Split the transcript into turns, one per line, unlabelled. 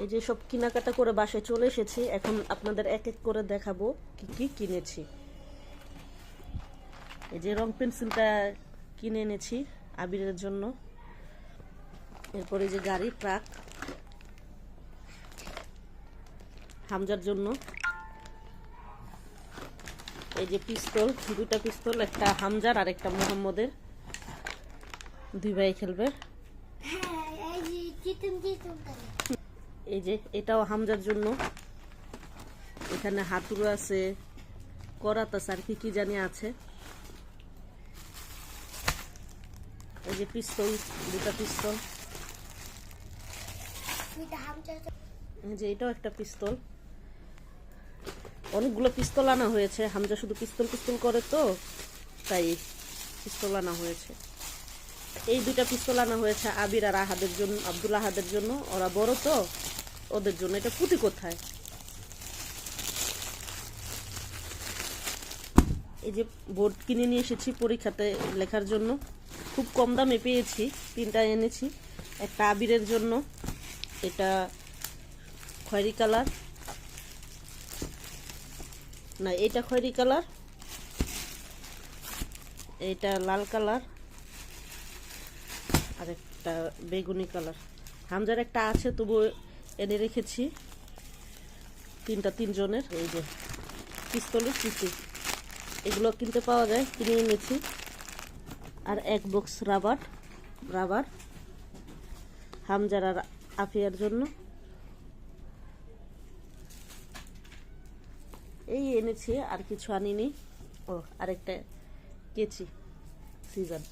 এই যে সব কেনাকাটা করে বাসায় চলে এসেছি, এখন আপনাদের এক এক করে দেখাবো কি কি কিনেছি। এই যে রং পেন্সিলটা কিনে এনেছি আবিরের জন্য। এরপরে যে গাড়ি ট্রাক হামজার জন্য। এই যে পিস্তল, দুইটা পিস্তল, একটা হামজার আর একটা মোহাম্মদের, দুই ভাই খেলবে। এই যে এটাও হামজার জন্য, এখানে হাতুড়ো আছে, করাত আছে, আর কি কি জানি আছে। এই যে পিস্তল, দুটা পিস্তল। এই যে এটাও একটা পিস্তল। অনেকগুলো পিস্তল আনা হয়েছে, হামজা শুধু পিস্তল পিস্তল করে তো, তাই পিস্তল আনা হয়েছে। এই দুইটা পিস্তল আনা হয়েছে আবির আর আহাদের জন্য, আব্দুল আহাদের জন্য, ওরা বড় তো ওদের জন্য। এটা পুঁতি কোথায়? এই যে বোর্ড কিনে নিয়ে এসেছি পরীক্ষাতে লেখার জন্য, খুব কম দামে পেয়েছি, তিনটা এনেছি। একটা আবিরের জন্য, এটা খয়েরি কালার, না এটা খয়েরি কালার, এটা লাল কালার, আর একটা বেগুনি কালার। হামজার একটা আছে, তবু এনে রেখেছি তিনজনের। এই যে পিস্তলের চিঠি, এগুলো কিনতে পাওয়া যায়, কিনে এনেছি। আর এক বক্স রাবার হামজার আর আফিয়ার জন্য। এই এনেছি, আর কিছু আনিনি। ও আরেকটা কেচি, সিজন।